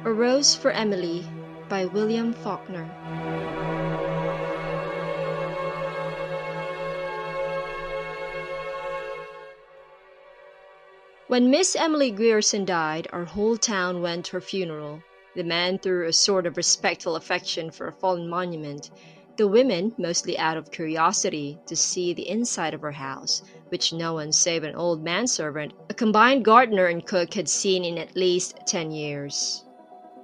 A Rose for Emily by William Faulkner. When Miss Emily Grierson died, our whole town went to her funeral. The men threw a sort of respectful affection for a fallen monument, the women mostly out of curiosity to see the inside of her house, which no one save an old manservant, a combined gardener and cook, had seen in at least 10 years.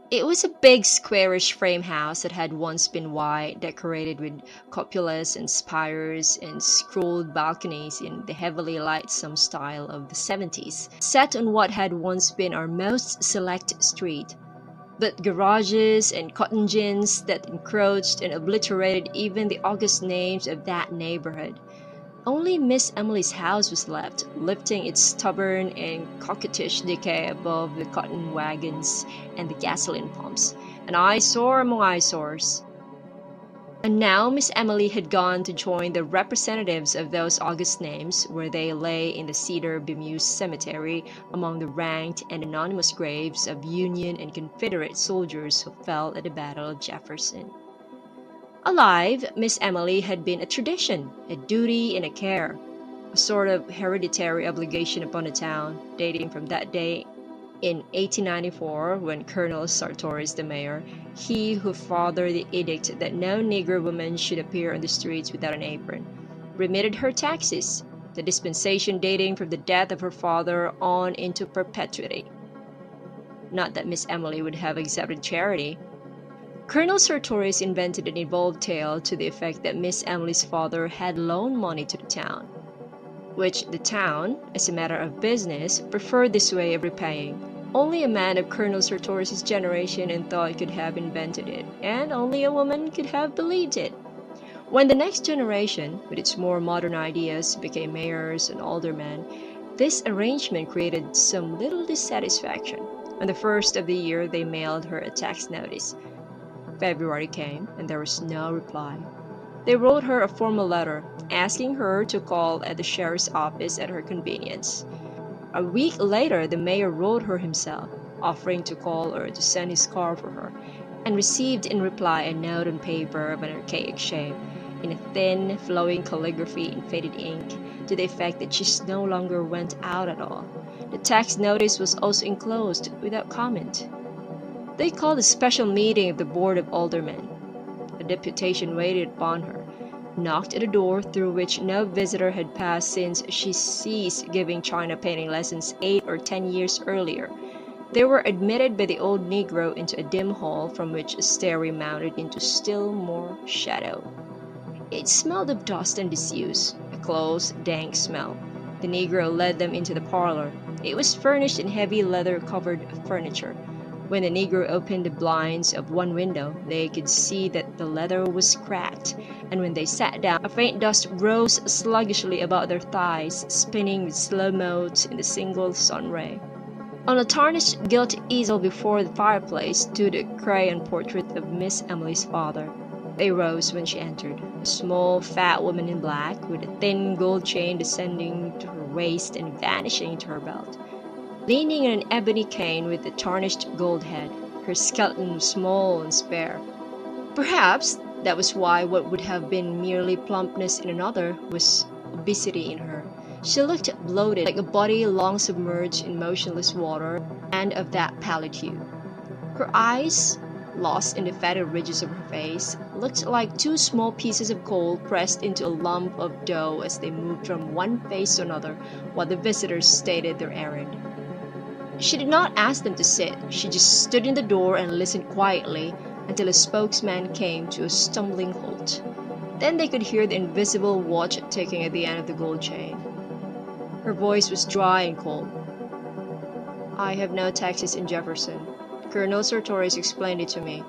It was a big squarish frame house that had once been white, decorated with cupolas and spires and scrolled balconies in the heavily lightsome style of the 70s, set on what had once been our most select street. But garages and cotton gins that encroached and obliterated even the august names of that neighborhood. Only Miss Emily's house was left, lifting its stubborn and coquettish decay above the cotton wagons and the gasoline pumps, an eyesore among eyesores. And now Miss Emily had gone to join the representatives of those august names, where they lay in the cedar-bemused cemetery among the ranked and anonymous graves of Union and Confederate soldiers who fell at the Battle of Jefferson. Alive, Miss Emily had been a tradition, a duty and a care, a sort of hereditary obligation upon the town, dating from that day in 1894, when Colonel Sartoris, the mayor, he who fathered the edict that no Negro woman should appear on the streets without an apron, remitted her taxes, the dispensation dating from the death of her father on into perpetuity. Not that Miss Emily would have accepted charity. Colonel Sartoris invented an evolved tale to the effect that Miss Emily's father had loaned money to the town, which the town, as a matter of business, preferred this way of repaying. Only a man of Colonel Sartoris' generation and thought could have invented it, and only a woman could have believed it. When the next generation, with its more modern ideas, became mayors and aldermen, this arrangement created some little dissatisfaction. On the first of the year, they mailed her a tax notice. February came, and there was no reply. They wrote her a formal letter, asking her to call at the sheriff's office at her convenience. A week later, the mayor wrote her himself, offering to call or to send his car for her, and received in reply a note on paper of an archaic shape, in a thin, flowing calligraphy in faded ink, to the effect that she no longer went out at all. The tax notice was also enclosed, without comment. They called a special meeting of the Board of Aldermen. A deputation waited upon her, knocked at a door through which no visitor had passed since she ceased giving china painting lessons 8 or 10 years earlier. They were admitted by the old Negro into a dim hall from which a stairway mounted into still more shadow. It smelled of dust and disuse, a close, dank smell. The Negro led them into the parlor. It was furnished in heavy leather-covered furniture. When the Negro opened the blinds of one window, they could see that the leather was cracked, and when they sat down, a faint dust rose sluggishly about their thighs, spinning with slow motes in the single sun ray. On a tarnished gilt easel before the fireplace stood a crayon portrait of Miss Emily's father. They rose when she entered, a small, fat woman in black, with a thin gold chain descending to her waist and vanishing to her belt. Leaning on an ebony cane with a tarnished gold head, her skeleton was small and spare. Perhaps that was why what would have been merely plumpness in another was obesity in her. She looked bloated, like a body long submerged in motionless water, and of that pallid hue. Her eyes, lost in the fatty ridges of her face, looked like two small pieces of coal pressed into a lump of dough as they moved from one face to another while the visitors stated their errand. She did not ask them to sit. She just stood in the door and listened quietly until a spokesman came to a stumbling halt. Then they could hear the invisible watch ticking at the end of the gold chain. Her voice was dry and cold. "I have no taxes in Jefferson. Colonel Sartoris explained it to me.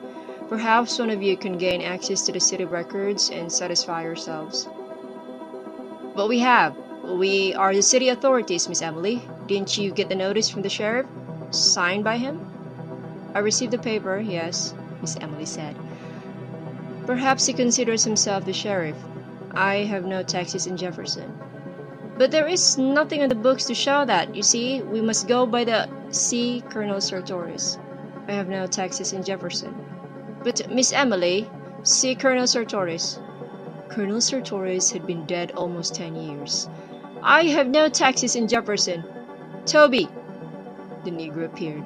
Perhaps one of you can gain access to the city records and satisfy yourselves." "But we have. We are the city authorities, Miss Emily. Didn't you get the notice from the sheriff? Signed by him?" "I received the paper, yes," Miss Emily said. "Perhaps he considers himself the sheriff. I have no taxes in Jefferson." "But there is nothing on the books to show that. You see, we must go by the see Colonel Sartoris." I have no taxis in Jefferson. But Miss Emily, see Colonel Sartoris. Colonel Sartoris had been dead almost 10 years. I have no taxis in Jefferson. Toby, the Negro appeared.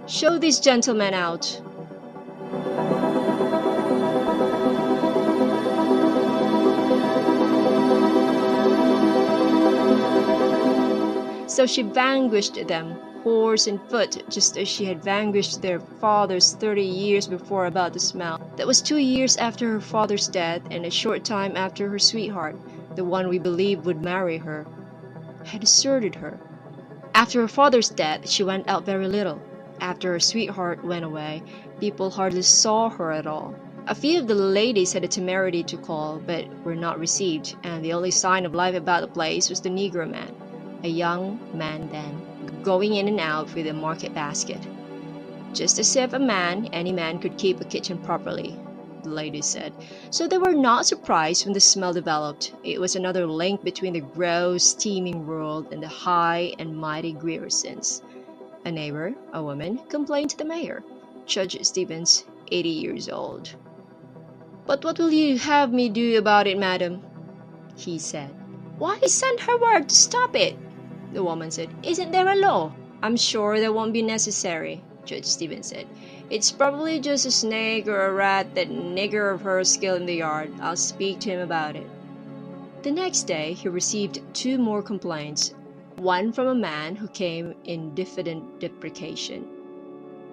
Show this gentleman out. So she vanquished them, horse and foot, just as she had vanquished their fathers 30 years before about the smell. That was 2 years after her father's death and a short time after her sweetheart, the one we believed would marry her, had deserted her. After her father's death, she went out very little. After her sweetheart went away, people hardly saw her at all. A few of the ladies had the temerity to call, but were not received, and the only sign of life about the place was the Negro man, a young man then, going in and out with a market basket. Just as if any man could keep a kitchen properly, the ladies said. So they were not surprised when the smell developed. It was another link between the gross, steaming world and the high and mighty Griersons. A neighbor, a woman, complained to the mayor, Judge Stevens, 80 years old. But what will you have me do about it, madam? He said. Why, send her word to stop it, the woman said. Isn't there a law? I'm sure that won't be necessary, Judge Stevens said. It's probably just a snake or a rat, that nigger of her skill in the yard. I'll speak to him about it. The next day he received 2 more complaints, one from a man who came in diffident deprecation.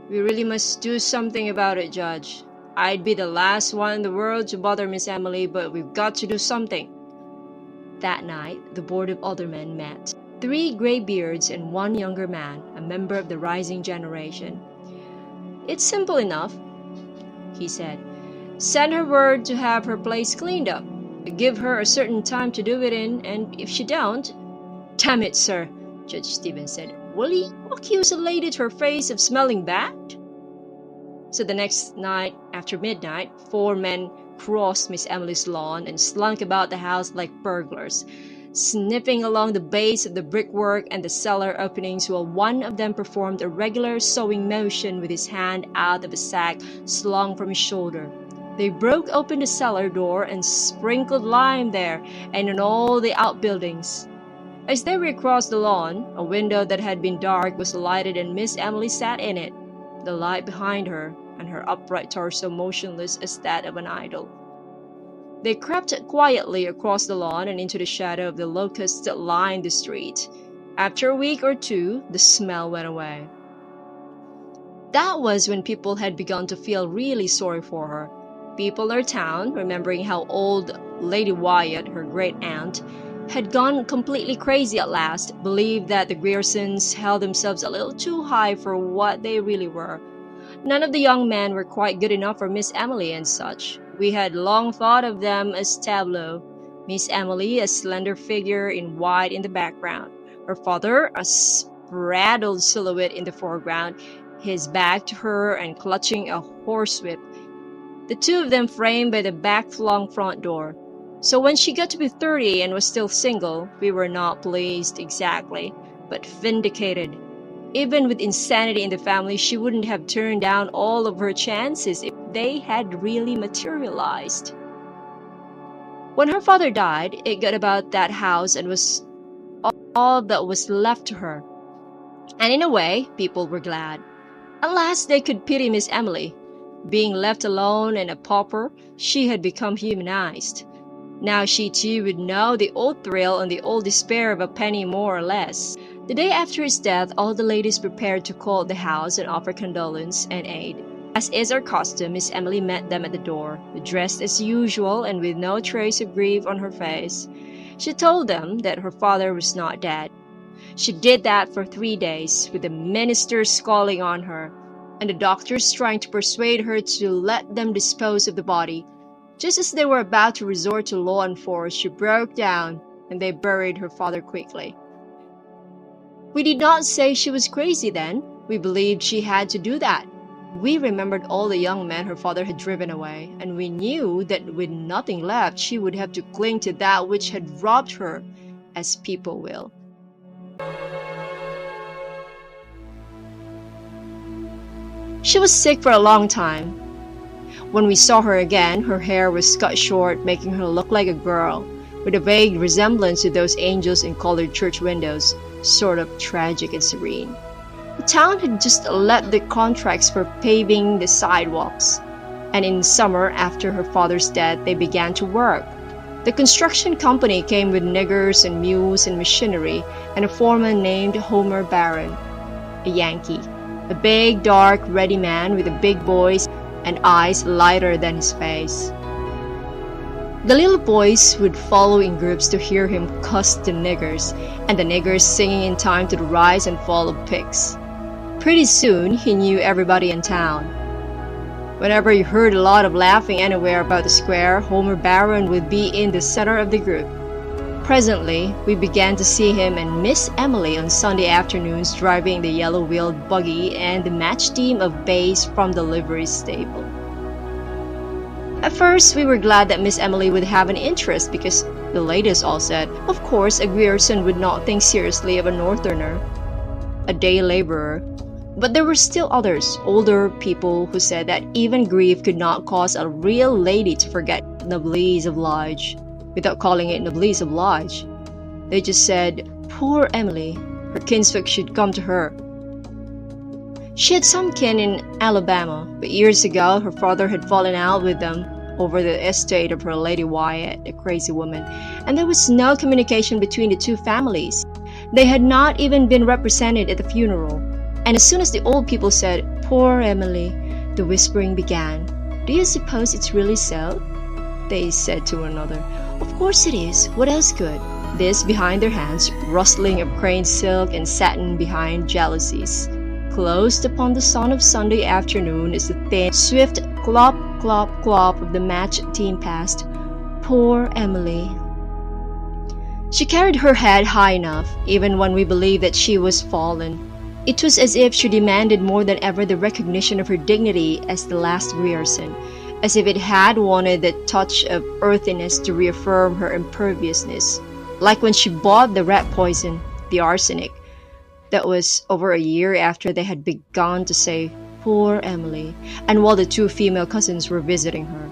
We really must do something about it, Judge. I'd be the last one in the world to bother Miss Emily, but we've got to do something. That night the Board of Aldermen met. 3 graybeards and 1 younger man, a member of the rising generation. It's simple enough, he said. Send her word to have her place cleaned up. Give her a certain time to do it in, and if she don't... Damn it, sir, Judge Stevens said. Will you accuse a lady to her face of smelling bad? So the next night, after midnight, 4 men crossed Miss Emily's lawn and slunk about the house like burglars, sniffing along the base of the brickwork and the cellar openings, while one of them performed a regular sewing motion with his hand out of a sack slung from his shoulder. They broke open the cellar door and sprinkled lime there and in all the outbuildings. As they recrossed the lawn, a window that had been dark was lighted and Miss Emily sat in it, the light behind her, and her upright torso motionless as that of an idol. They crept quietly across the lawn and into the shadow of the locusts that lined the street. After a week or 2, the smell went away. That was when people had begun to feel really sorry for her. People in her town, remembering how old Lady Wyatt, her great-aunt, had gone completely crazy at last, believed that the Griersons held themselves a little too high for what they really were. None of the young men were quite good enough for Miss Emily and such. We had long thought of them as tableau. Miss Emily, a slender figure in white in the background. Her father, a spraddled silhouette in the foreground, his back to her and clutching a horsewhip. The 2 of them framed by the back-flung front door. So when she got to be 30 and was still single, we were not pleased exactly, but vindicated. Even with insanity in the family, she wouldn't have turned down all of her chances if they had really materialized. When her father died, it got about that house and was all that was left to her. And in a way, people were glad. At last they could pity Miss Emily. Being left alone and a pauper, she had become humanized. Now she too would know the old thrill and the old despair of a penny more or less. The day after his death, all the ladies prepared to call at the house and offer condolence and aid. As is her custom, Miss Emily met them at the door, dressed as usual and with no trace of grief on her face. She told them that her father was not dead. She did that for 3 days, with the ministers scolding on her, and the doctors trying to persuade her to let them dispose of the body. Just as they were about to resort to law and force, she broke down, and they buried her father quickly. We did not say she was crazy then. We believed she had to do that. We remembered all the young men her father had driven away, and we knew that with nothing left, she would have to cling to that which had robbed her, as people will. She was sick for a long time. When we saw her again, her hair was cut short, making her look like a girl, with a vague resemblance to those angels in colored church windows, sort of tragic and serene. The town had just let the contracts for paving the sidewalks, and in summer after her father's death they began to work. The construction company came with niggers and mules and machinery, and a foreman named Homer Barron, a Yankee, a big, dark, ready man with a big voice and eyes lighter than his face. The little boys would follow in groups to hear him cuss the niggers, and the niggers singing in time to the rise and fall of pigs. Pretty soon, he knew everybody in town. Whenever you heard a lot of laughing anywhere about the square, Homer Barron would be in the center of the group. Presently, we began to see him and Miss Emily on Sunday afternoons driving the yellow-wheeled buggy and the match team of bays from the livery stable. At first, we were glad that Miss Emily would have an interest because the ladies all said, of course, a Grierson would not think seriously of a northerner, a day laborer. But there were still others, older people, who said that even grief could not cause a real lady to forget noblesse oblige, without calling it noblesse oblige. They just said, poor Emily, her kinsfolk should come to her. She had some kin in Alabama, but years ago her father had fallen out with them over the estate of her Lady Wyatt, a crazy woman, and there was no communication between the two families. They had not even been represented at the funeral. And as soon as the old people said, poor Emily, the whispering began. Do you suppose it's really so? They said to one another. Of course it is. What else could? This behind their hands, rustling of craned silk and satin behind jalousies. Closed upon the sun of Sunday afternoon as the thin, swift clop, clop, clop of the match team passed. Poor Emily. She carried her head high enough, even when we believed that she was fallen. It was as if she demanded more than ever the recognition of her dignity as the last Grierson, as if it had wanted that touch of earthiness to reaffirm her imperviousness, like when she bought the rat poison, the arsenic. That was over a year after they had begun to say, poor Emily, and while the two female cousins were visiting her.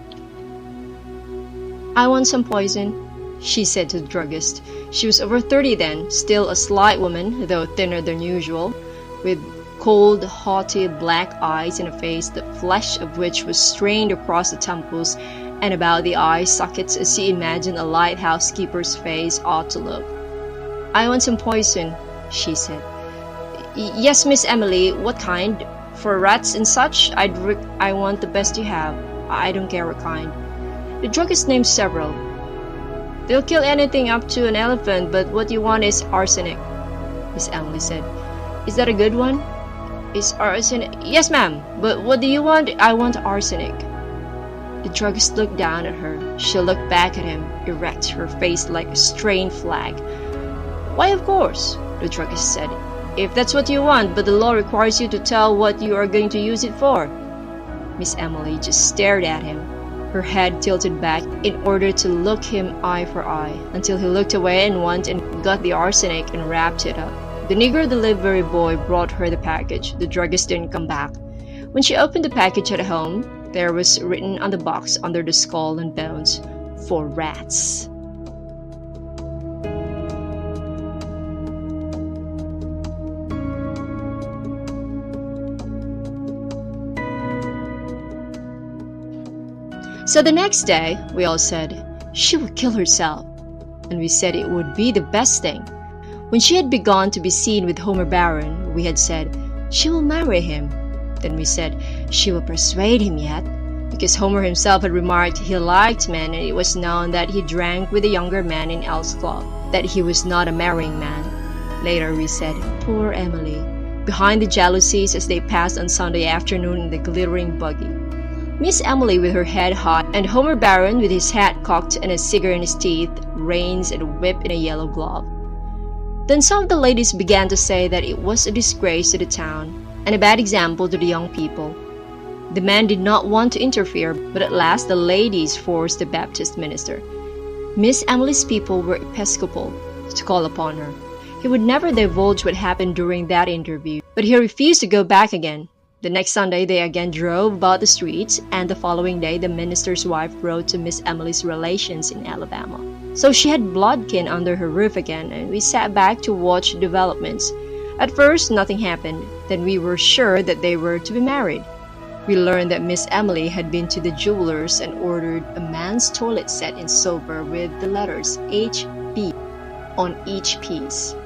I want some poison, she said to the druggist. She was over 30 then, still a slight woman, though thinner than usual, with cold, haughty black eyes and a face the flesh of which was strained across the temples and about the eye sockets as she imagined a lighthouse keeper's face ought to look. I want some poison, she said. Yes, Miss Emily, what kind? For rats and such, I want the best you have. I don't care what kind. The druggist named several. They'll kill anything up to an elephant, but what you want is arsenic, Miss Emily said. Is that a good one? Is arsenic? Yes, ma'am, but what do you want? I want arsenic. The druggist looked down at her. She looked back at him, erect, her face like a strained flag. Why, of course, the druggist said. If that's what you want, but the law requires you to tell what you are going to use it for. Miss Emily just stared at him, her head tilted back in order to look him eye for eye, until he looked away and went and got the arsenic and wrapped it up. The Negro delivery boy brought her the package. The druggist didn't come back. When she opened the package at home, there was written on the box under the skull and bones, for rats. So the next day, we all said, she would kill herself. And we said it would be the best thing. When she had begun to be seen with Homer Barron, we had said, she will marry him. Then we said, she will persuade him yet, because Homer himself had remarked he liked men and it was known that he drank with a younger man in Elks Club, that he was not a marrying man. Later we said, poor Emily, behind the jalousies as they passed on Sunday afternoon in the glittering buggy. Miss Emily with her head high, and Homer Barron with his hat cocked and a cigar in his teeth, reins and a whip in a yellow glove. Then some of the ladies began to say that it was a disgrace to the town, and a bad example to the young people. The men did not want to interfere, but at last the ladies forced the Baptist minister. Miss Emily's people were Episcopal, to call upon her. He would never divulge what happened during that interview, but he refused to go back again. The next Sunday, they again drove about the streets, and the following day, the minister's wife wrote to Miss Emily's relations in Alabama. So she had bloodkin under her roof again, and we sat back to watch developments. At first, nothing happened. Then we were sure that they were to be married. We learned that Miss Emily had been to the jeweler's and ordered a man's toilet set in silver with the letters HB on each piece.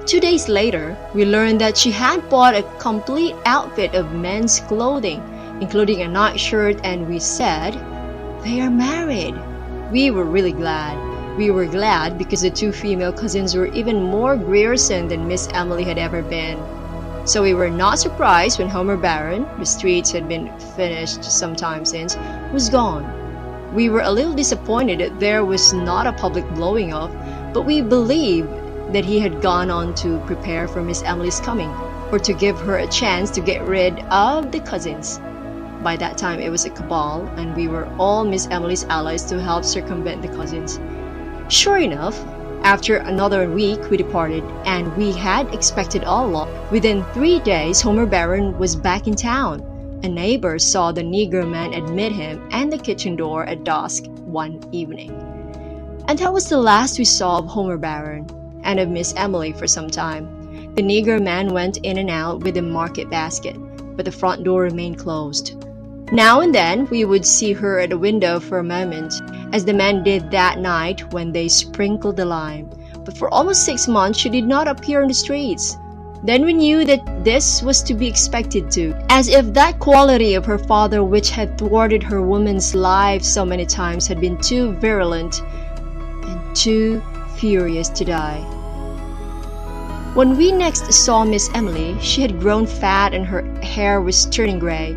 2 days later, we learned that she had bought a complete outfit of men's clothing, including a nightshirt, and we said, "They are married." We were really glad. We were glad because the two female cousins were even more Grierson than Miss Emily had ever been. So we were not surprised when Homer Barron, the streets had been finished some time since, was gone. We were a little disappointed that there was not a public blowing off, but we believed that he had gone on to prepare for Miss Emily's coming, or to give her a chance to get rid of the cousins. By that time it was a cabal, and we were all Miss Emily's allies to help circumvent the cousins. Sure enough, after another week we departed, and we had expected all along. Within 3 days, Homer Barron was back in town. A neighbor saw the Negro man admit him and the kitchen door at dusk one evening. And that was the last we saw of Homer Barron, and of Miss Emily for some time. The Negro man went in and out with a market basket, but the front door remained closed. Now and then we would see her at a window for a moment, as the man did that night when they sprinkled the lime. But for almost 6 months she did not appear in the streets. Then we knew that this was to be expected too, as if that quality of her father which had thwarted her woman's life so many times had been too virulent and too furious to die. When we next saw Miss Emily, she had grown fat and her hair was turning gray.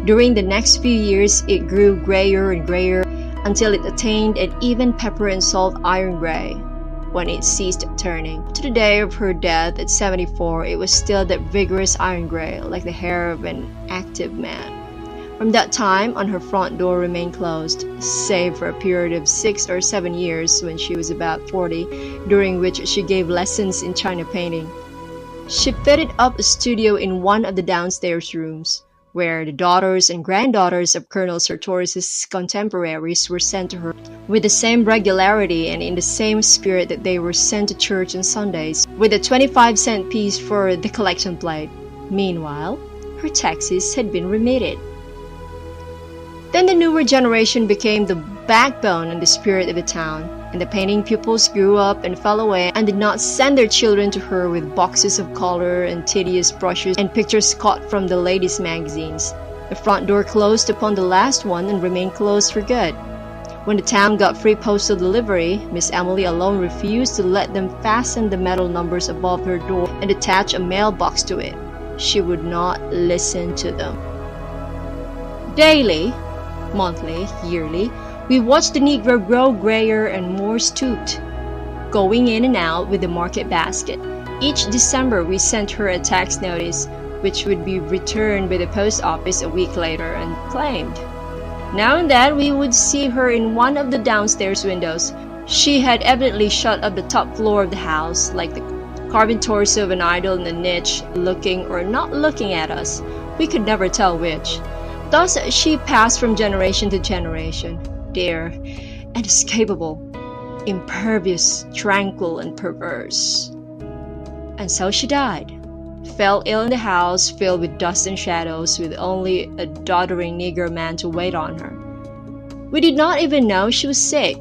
During the next few years, it grew grayer and grayer until it attained an even pepper and salt iron gray, when it ceased turning. To the day of her death at 74, it was still that vigorous iron gray, like the hair of an active man. From that time on, her front door remained closed, save for a period of 6 or 7 years when she was about 40, during which she gave lessons in china painting. She fitted up a studio in one of the downstairs rooms, where the daughters and granddaughters of Colonel Sartorius's contemporaries were sent to her with the same regularity and in the same spirit that they were sent to church on Sundays, with a 25-cent piece for the collection plate. Meanwhile, her taxes had been remitted. Then the newer generation became the backbone and the spirit of the town, and the painting pupils grew up and fell away and did not send their children to her with boxes of color and tedious brushes and pictures cut from the ladies' magazines. The front door closed upon the last one and remained closed for good. When the town got free postal delivery, Miss Emily alone refused to let them fasten the metal numbers above her door and attach a mailbox to it. She would not listen to them. Daily, monthly, yearly, we watched the Negro grow grayer and more stooped, going in and out with the market basket. Each December we sent her a tax notice, which would be returned by the post office a week later and claimed. Now and then we would see her in one of the downstairs windows. She had evidently shut up the top floor of the house, like the carved torso of an idol in a niche, looking or not looking at us. We could never tell which. Thus she passed from generation to generation, dear, inescapable, impervious, tranquil, and perverse. And so she died, fell ill in the house filled with dust and shadows, with only a doddering Negro man to wait on her. We did not even know she was sick.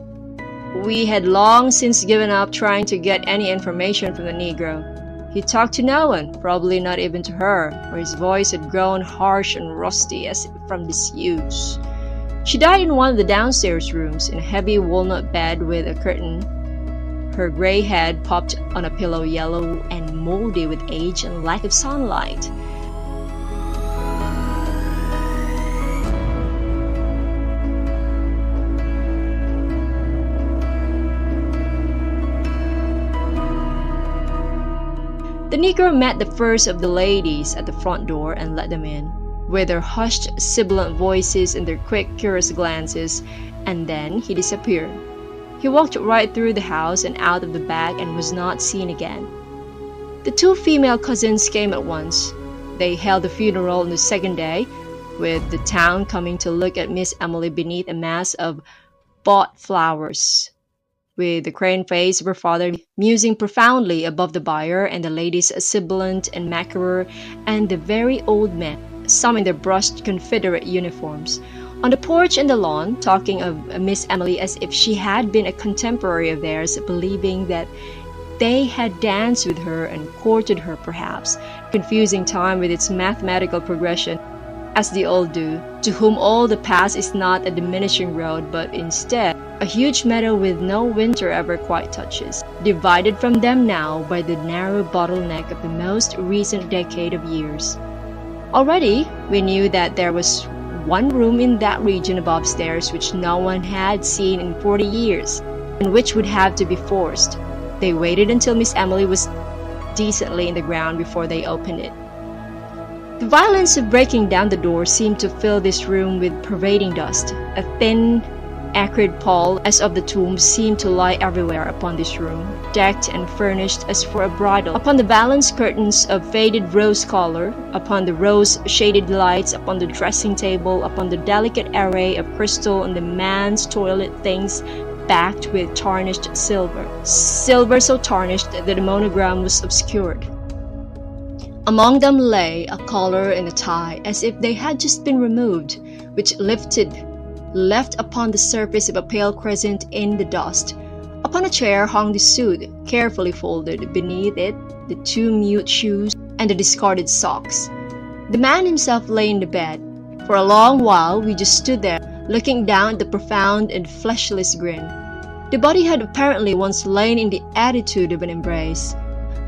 We had long since given up trying to get any information from the Negro. He talked to no one, probably not even to her, for his voice had grown harsh and rusty as if from disuse. She died in one of the downstairs rooms, in a heavy walnut bed with a curtain. Her gray head popped on a pillow, yellow and moldy with age and lack of sunlight. The Negro met the first of the ladies at the front door and let them in, with their hushed, sibilant voices and their quick, curious glances, and then he disappeared. He walked right through the house and out of the back and was not seen again. The two female cousins came at once. They held the funeral on the second day, with the town coming to look at Miss Emily beneath a mass of bought flowers, with the crane face of her father musing profoundly above the bier, and the ladies sibilant and macabre, and the very old men, some in their brushed Confederate uniforms, on the porch and the lawn, talking of Miss Emily as if she had been a contemporary of theirs, believing that they had danced with her and courted her perhaps, confusing time with its mathematical progression, as the old do, to whom all the past is not a diminishing road, but instead a huge meadow with no winter ever quite touches, divided from them now by the narrow bottleneck of the most recent decade of years. Already we knew that there was one room in that region above stairs which no one had seen in 40 years, and which would have to be forced. They waited until Miss Emily was decently in the ground before they opened it. The violence of breaking down the door seemed to fill this room with pervading dust. A thin, acrid pall as of the tomb seemed to lie everywhere upon this room, decked and furnished as for a bridal, upon the valance curtains of faded rose color, upon the rose-shaded lights, upon the dressing table, upon the delicate array of crystal and the man's toilet things backed with tarnished silver so tarnished that the monogram was obscured. Among them lay a collar and a tie, as if they had just been removed, which left upon the surface of a pale crescent in the dust. Upon a chair hung the suit, carefully folded, beneath it the two mute shoes and the discarded socks. The man himself lay in the bed. For a long while we just stood there, looking down at the profound and fleshless grin. The body had apparently once lain in the attitude of an embrace,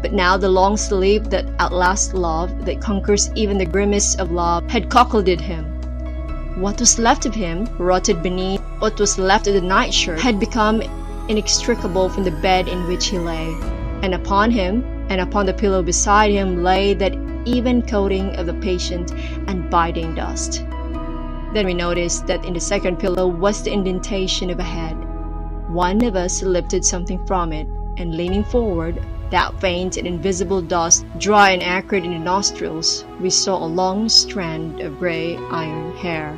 but now the long sleep that outlasts love, that conquers even the grimace of love, had cockleded him. What was left of him, rotted beneath what was left of the nightshirt, had become inextricable from the bed in which he lay, and upon him, and upon the pillow beside him, lay that even coating of the patient and biting dust. Then we noticed that in the second pillow was the indentation of a head. One of us lifted something from it, and leaning forward, that faint and invisible dust, dry and acrid in the nostrils, we saw a long strand of gray iron hair.